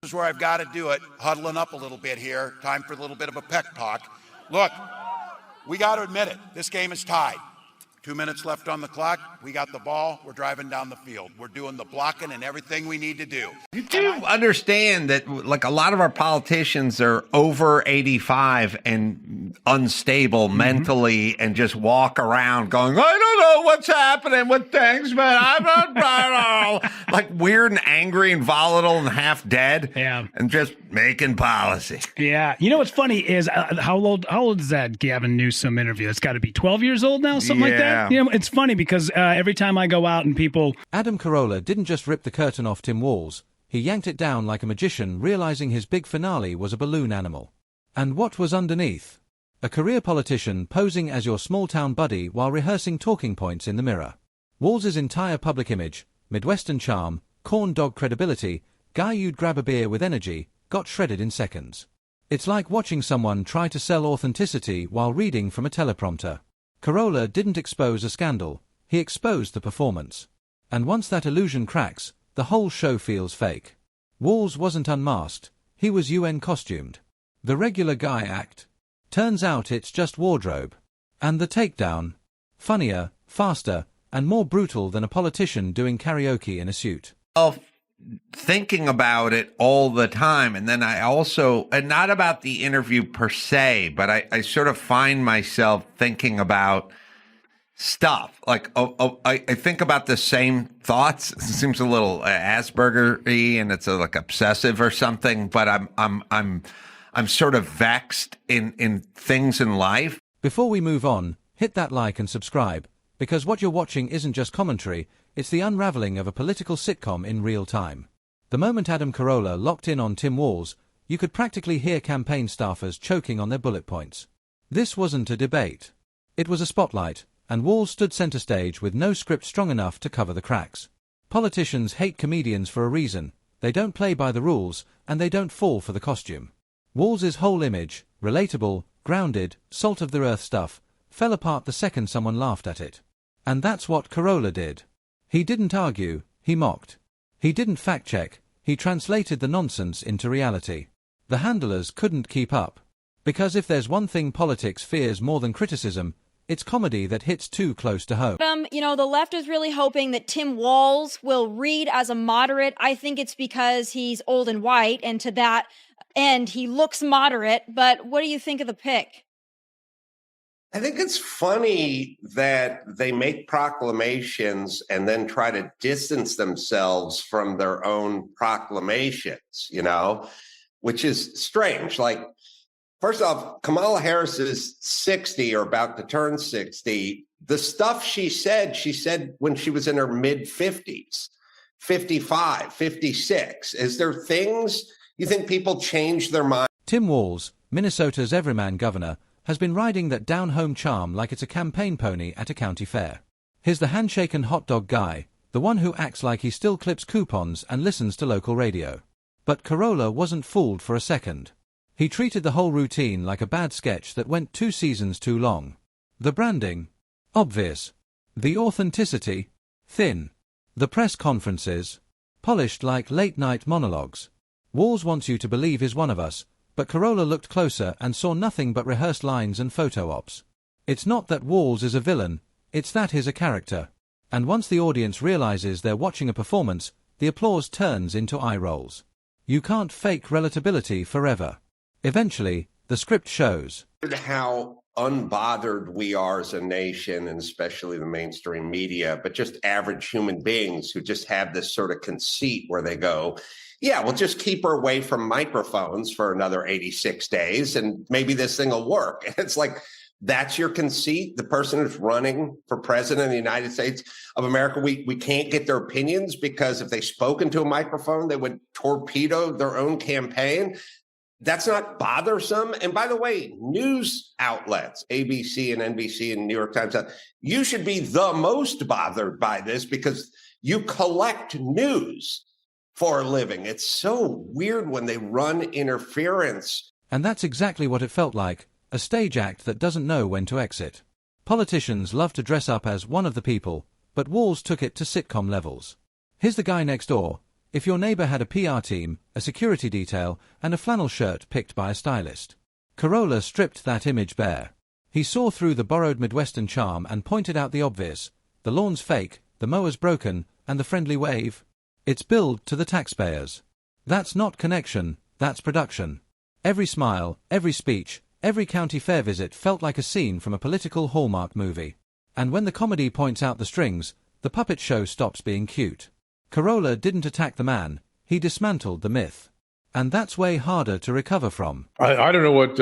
is where I've got to do it, huddling up a little bit here. Time for a little bit of a peck talk. Look, we got to admit it. This game is tied. 2 minutes left on the clock. We got the ball. We're driving down the field. We're doing the blocking and everything we need to do. You do understand that, like, a lot of our politicians are over 85 and unstable mentally and just walk around going, I don't know what's happening with things, but I'm not like weird and angry and volatile and half dead. Yeah. And just making policy. Yeah. You know what's funny is how old is that Gavin Newsom interview? It's got to be 12 years old now, something like that. You know, it's funny because every time I go out and people... Adam Carolla didn't just rip the curtain off Tim Walz. He yanked it down like a magician, realizing his big finale was a balloon animal. And what was underneath? A career politician posing as your small-town buddy while rehearsing talking points in the mirror. Walz's entire public image, Midwestern charm, corn dog credibility, guy you'd grab a beer with energy, got shredded in seconds. It's like watching someone try to sell authenticity while reading from a teleprompter. Carolla didn't expose a scandal, he exposed the performance. And once that illusion cracks, the whole show feels fake. Walz wasn't unmasked, he was UN costumed. The regular guy act. Turns out it's just wardrobe. And the takedown? Funnier, faster, and more brutal than a politician doing karaoke in a suit. Thinking about it all the time. And then I also, and not about the interview per se, but I sort of find myself thinking about stuff. Like, I think about the same thoughts. It seems a little Asperger-y and it's like obsessive or something, but I'm sort of vexed in things in life. Before we move on, hit that like and subscribe, because what you're watching isn't just commentary, it's the unraveling of a political sitcom in real time. The moment Adam Carolla locked in on Tim Walz, you could practically hear campaign staffers choking on their bullet points. This wasn't a debate. It was a spotlight, and Walz stood center stage with no script strong enough to cover the cracks. Politicians hate comedians for a reason. They don't play by the rules, and they don't fall for the costume. Walz's whole image, relatable, grounded, salt-of-the-earth stuff, fell apart the second someone laughed at it. And that's what Carolla did. He didn't argue, he mocked. He didn't fact-check, he translated the nonsense into reality. The handlers couldn't keep up. Because if there's one thing politics fears more than criticism, it's comedy that hits too close to home. You know, the left is really hoping that Tim Walz will read as a moderate. I think it's because he's old and white, and to that end, he looks moderate. But what do you think of the pick? I think it's funny that they make proclamations and then try to distance themselves from their own proclamations, you know, which is strange. Like, first off, Kamala Harris is 60 or about to turn 60. The stuff she said when she was in her mid-50s, 55, 56. Is there things you think people change their mind? Tim Walz, Minnesota's everyman governor, has been riding that down-home charm like it's a campaign pony at a county fair. He's the handshake and hot dog guy, the one who acts like he still clips coupons and listens to local radio. But Carolla wasn't fooled for a second. He treated the whole routine like a bad sketch that went 2 seasons too long. The branding? Obvious. The authenticity? Thin. The press conferences? Polished like late-night monologues. Walz wants you to believe he's one of us, but Carolla looked closer and saw nothing but rehearsed lines and photo ops. It's not that Walz is a villain, it's that he's a character. And once the audience realizes they're watching a performance, the applause turns into eye rolls. You can't fake relatability forever. Eventually, the script shows. How unbothered we are as a nation, and especially the mainstream media, but just average human beings who just have this sort of conceit where they go, yeah, we'll just keep her away from microphones for another 86 days and maybe this thing will work. And it's like, that's your conceit? The person who's running for president of the United States of America, we can't get their opinions because if they spoke into a microphone, they would torpedo their own campaign. That's not bothersome. And by the way, news outlets, ABC and NBC and New York Times, you should be the most bothered by this because you collect news for a living. It's so weird when they run interference. And that's exactly what it felt like, a stage act that doesn't know when to exit. Politicians love to dress up as one of the people, but Walz took it to sitcom levels. Here's the guy next door, if your neighbor had a PR team, a security detail, and a flannel shirt picked by a stylist. Carolla stripped that image bare. He saw through the borrowed Midwestern charm and pointed out the obvious. The lawn's fake, the mower's broken, and the friendly wave. It's billed to the taxpayers. That's not connection, that's production. Every smile, every speech, every county fair visit felt like a scene from a political Hallmark movie. And when the comedy points out the strings, the puppet show stops being cute. Carolla didn't attack the man, he dismantled the myth. And that's way harder to recover from. I don't know what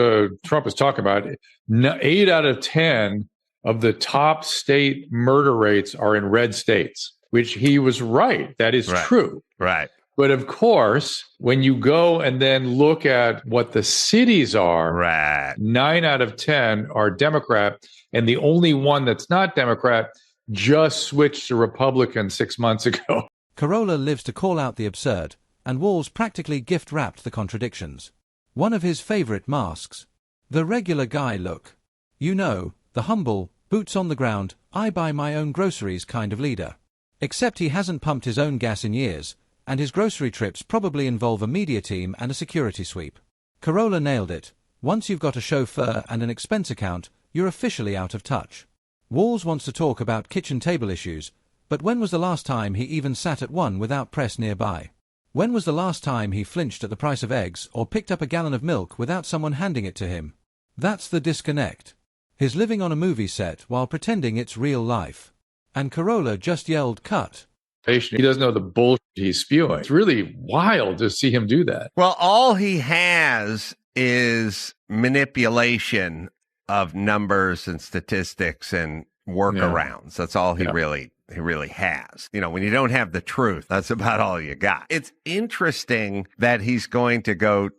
Trump is talking about. 8 out of 10 of the top state murder rates are in red states, which he was right. That is true. Right. But of course, when you go and then look at what the cities are, 9 out of 10 are Democrat, and the only one that's not Democrat just switched to Republican 6 months ago. Carolla lives to call out the absurd, and Walz practically gift-wrapped the contradictions. One of his favorite masks. The regular guy look. You know, the humble, boots-on-the-ground, I-buy-my-own-groceries kind of leader. Except he hasn't pumped his own gas in years, and his grocery trips probably involve a media team and a security sweep. Carolla nailed it. Once you've got a chauffeur and an expense account, you're officially out of touch. Walz wants to talk about kitchen table issues, but when was the last time he even sat at one without press nearby? When was the last time he flinched at the price of eggs or picked up a gallon of milk without someone handing it to him? That's the disconnect. He's living on a movie set while pretending it's real life. And Carolla just yelled, cut. He doesn't know the bullshit he's spewing. It's really wild to see him do that. Well, all he has is manipulation of numbers and statistics and workarounds. That's all he really has. You know, when you don't have the truth, that's about all you got. It's interesting that he's going to go,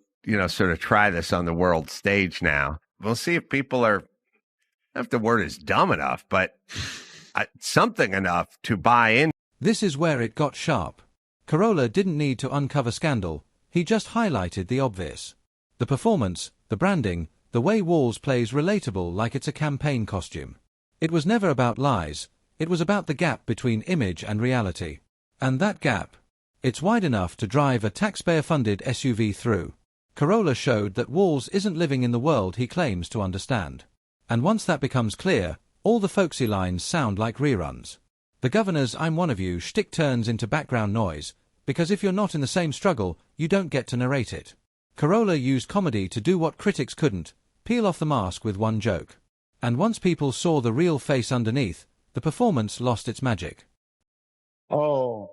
sort of try this on the world stage now. We'll see if people are, I don't know if the word is dumb enough, but something enough to buy in. This is where it got sharp. Carolla didn't need to uncover scandal, he just highlighted the obvious. The performance, the branding, the way Walz plays relatable like it's a campaign costume. It was never about lies, it was about the gap between image and reality. And that gap, it's wide enough to drive a taxpayer-funded SUV through. Carolla showed that Walz isn't living in the world he claims to understand. And once that becomes clear, all the folksy lines sound like reruns. The governor's "I'm one of you" shtick turns into background noise, because if you're not in the same struggle, you don't get to narrate it. Carolla used comedy to do what critics couldn't, peel off the mask with one joke. And once people saw the real face underneath, the performance lost its magic. Oh.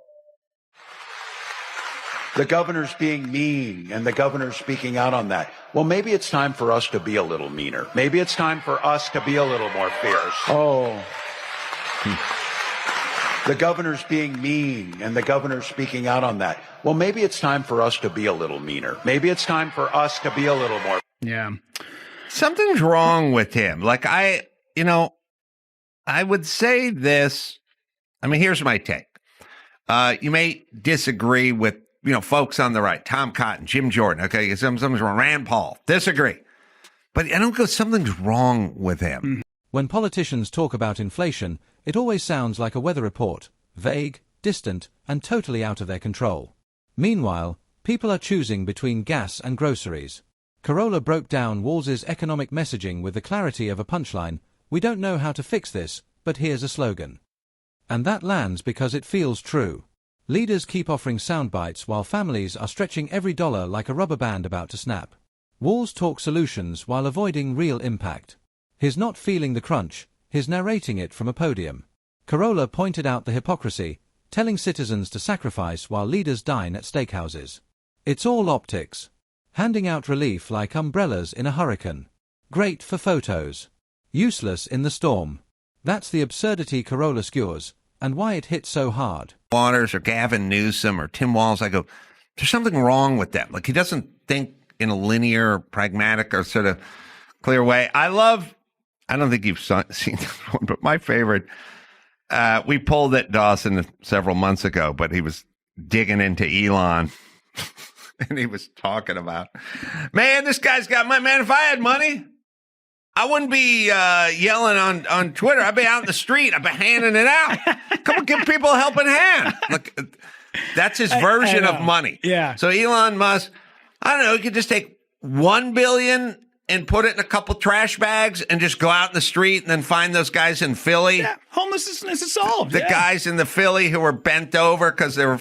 The governor's being mean, and the governor's speaking out on that. Well, maybe it's time for us to be a little meaner. Maybe it's time for us to be a little more fierce. Oh. The governor's being mean, and the governor's speaking out on that. Well, maybe it's time for us to be a little meaner. Maybe it's time for us to be a little more. Yeah. Something's wrong with him. Like, I would say this. I mean, here's my take. You may disagree with, folks on the right, Tom Cotton, Jim Jordan. Okay. Something's wrong. Rand Paul. Disagree. But I don't go, something's wrong with him. When politicians talk about inflation, it always sounds like a weather report, vague, distant, and totally out of their control. Meanwhile, people are choosing between gas and groceries. Carolla broke down Walz's economic messaging with the clarity of a punchline. We don't know how to fix this, but here's a slogan. And that lands because it feels true. Leaders keep offering sound bites while families are stretching every dollar like a rubber band about to snap. Walz talks solutions while avoiding real impact. He's not feeling the crunch, he's narrating it from a podium. Carolla pointed out the hypocrisy, telling citizens to sacrifice while leaders dine at steakhouses. It's all optics. Handing out relief like umbrellas in a hurricane. Great for photos. Useless in the storm. That's the absurdity Carolla skewers, and why it hit so hard. Waters or Gavin Newsom or Tim Walz, I go, there's something wrong with them. Like, he doesn't think in a linear, pragmatic, or sort of clear way. I don't think you've seen this one, but my favorite, we pulled it, Dawson, several months ago, but he was digging into Elon. And he was talking about, man, this guy's got money. Man, if I had money, I wouldn't be yelling on Twitter. I'd be out in the street. I'd be handing it out. Come on, give people a helping hand. Look, That's his version of money. Yeah. So Elon Musk, I don't know, he could just take $1 billion and put it in a couple trash bags and just go out in the street and then find those guys in Philly. Yeah, homelessness is solved. The guys in the Philly who were bent over because they were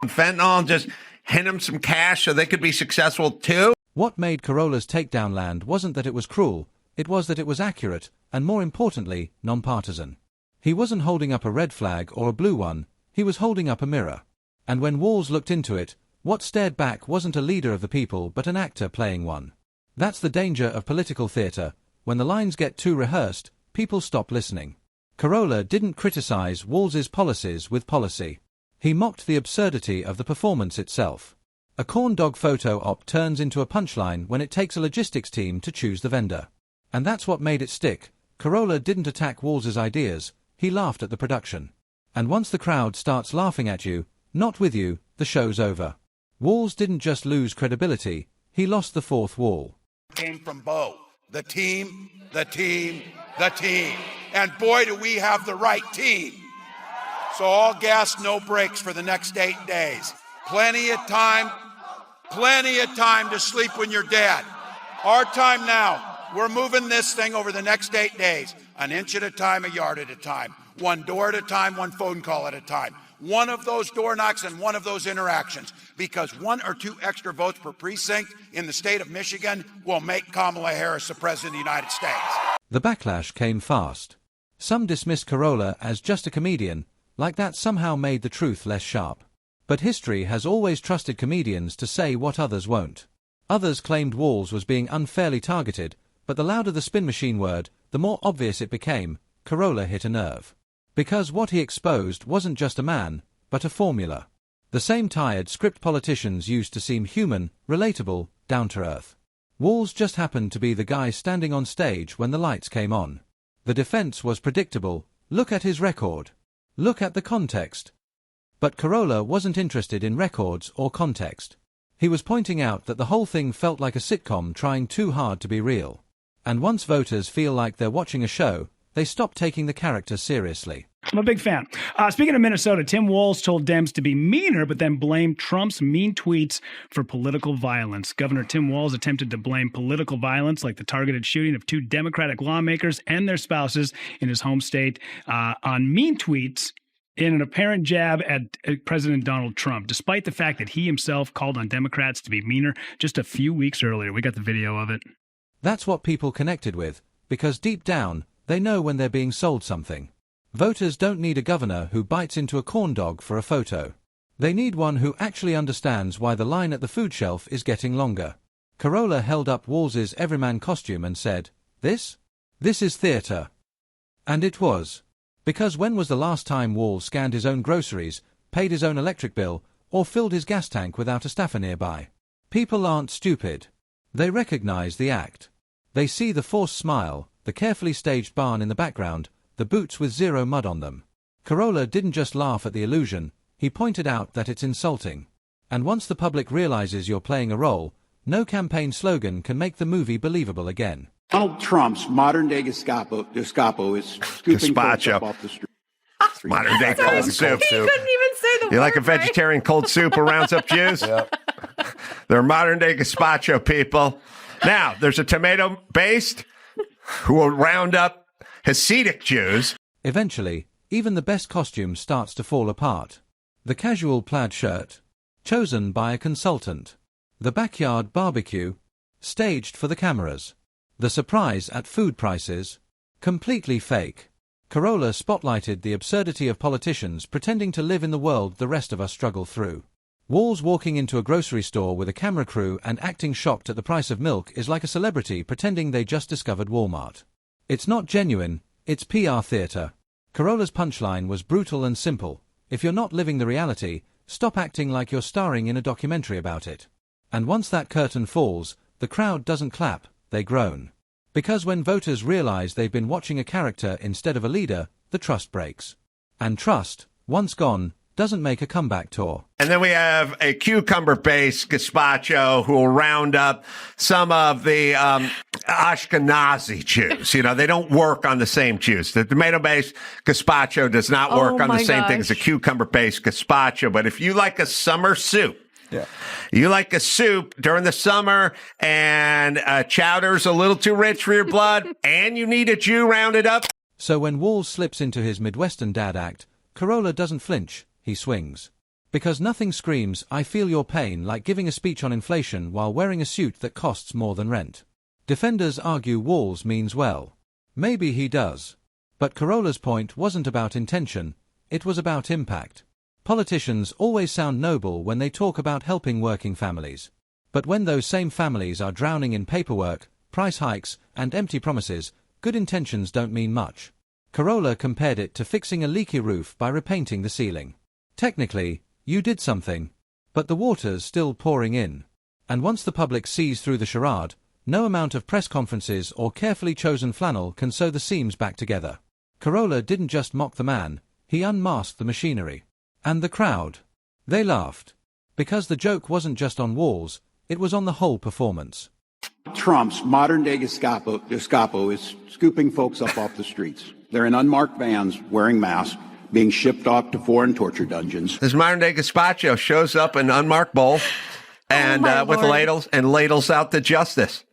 fentanyl, and just hand them some cash so they could be successful too. What made Carolla's takedown land wasn't that it was cruel, it was that it was accurate, and more importantly, nonpartisan. He wasn't holding up a red flag or a blue one, he was holding up a mirror. And when Walz looked into it, what stared back wasn't a leader of the people but an actor playing one. That's the danger of political theater. When the lines get too rehearsed, people stop listening. Carolla didn't criticize Walz's policies with policy. He mocked the absurdity of the performance itself. A corn dog photo op turns into a punchline when it takes a logistics team to choose the vendor. And that's what made it stick. Carolla didn't attack Walz's ideas, he laughed at the production. And once the crowd starts laughing at you, not with you, the show's over. Walz didn't just lose credibility, he lost the fourth wall. Came from Bo. The team, the team, the team. And boy, do we have the right team. So all gas, no brakes for the next 8 days. Plenty of time to sleep when you're dead. Our time now. We're moving this thing over the next 8 days, an inch at a time, a yard at a time, one door at a time, one phone call at a time. One of those door knocks and one of those interactions, because 1 or 2 extra votes per precinct in the state of Michigan will make Kamala Harris the president of the United States. The backlash came fast. Some dismissed Carolla as just a comedian, like that somehow made the truth less sharp. But history has always trusted comedians to say what others won't. Others claimed Walz was being unfairly targeted, but the louder the spin machine word, the more obvious it became. Carolla hit a nerve. Because what he exposed wasn't just a man, but a formula. The same tired script politicians used to seem human, relatable, down to earth. Walz just happened to be the guy standing on stage when the lights came on. The defense was predictable. Look at his record. Look at the context. But Carolla wasn't interested in records or context. He was pointing out that the whole thing felt like a sitcom trying too hard to be real. And once voters feel like they're watching a show, they stop taking the character seriously. I'm a big fan. Speaking of Minnesota, Tim Walz told Dems to be meaner, but then blamed Trump's mean tweets for political violence. Governor Tim Walz attempted to blame political violence, like the targeted shooting of 2 Democratic lawmakers and their spouses in his home state, on mean tweets in an apparent jab at President Donald Trump, despite the fact that he himself called on Democrats to be meaner just a few weeks earlier. We got the video of it. That's what people connected with, because deep down, they know when they're being sold something. Voters don't need a governor who bites into a corn dog for a photo. They need one who actually understands why the line at the food shelf is getting longer. Carolla held up Walz's everyman costume and said, This is theater. And it was. Because when was the last time Walz scanned his own groceries, paid his own electric bill, or filled his gas tank without a staffer nearby? People aren't stupid. They recognize the act. They see the forced smile, the carefully staged barn in the background, the boots with zero mud on them. Carolla didn't just laugh at the illusion, he pointed out that it's insulting. And once the public realizes you're playing a role, no campaign slogan can make the movie believable again. Donald Trump's modern-day Gestapo is scooping folks up off the street. Modern day cold soup. He couldn't even say the word. You like a vegetarian cold soup who rounds up Jews? Yep. They're modern day gazpacho people. Now, there's a tomato based who will round up Hasidic Jews. Eventually, even the best costume starts to fall apart. The casual plaid shirt, chosen by a consultant. The backyard barbecue, staged for the cameras. The surprise at food prices, completely fake. Carolla spotlighted the absurdity of politicians pretending to live in the world the rest of us struggle through. Walz walking into a grocery store with a camera crew and acting shocked at the price of milk is like a celebrity pretending they just discovered Walmart. It's not genuine, it's PR theater. Carolla's punchline was brutal and simple. If you're not living the reality, stop acting like you're starring in a documentary about it. And once that curtain falls, the crowd doesn't clap, they groan. Because when voters realize they've been watching a character instead of a leader, the trust breaks. And trust, once gone, doesn't make a comeback tour. And then we have a cucumber-based gazpacho who will round up some of the Ashkenazi Jews. You know, they don't work on the same Jews. The tomato-based gazpacho does not work on the same thing as a cucumber-based gazpacho. But if you like a summer soup, you like a soup during the summer and chowder's a little too rich for your blood and you need a Jew rounded up. So when Walz slips into his Midwestern dad act, Carolla doesn't flinch, he swings. Because nothing screams, I feel your pain, like giving a speech on inflation while wearing a suit that costs more than rent. Defenders argue Walz means well. Maybe he does. But Carolla's point wasn't about intention, it was about impact. Politicians always sound noble when they talk about helping working families. But when those same families are drowning in paperwork, price hikes, and empty promises, good intentions don't mean much. Carolla compared it to fixing a leaky roof by repainting the ceiling. Technically, you did something, but the water's still pouring in. And once the public sees through the charade, no amount of press conferences or carefully chosen flannel can sew the seams back together. Carolla didn't just mock the man, he unmasked the machinery. And the crowd. They laughed. Because the joke wasn't just on Walz, it was on the whole performance. Trump's modern-day Gestapo is scooping folks up off the streets. They're in unmarked vans wearing masks, being shipped off to foreign torture dungeons. This modern-day gazpacho shows up in an unmarked bowl and with ladles out to justice.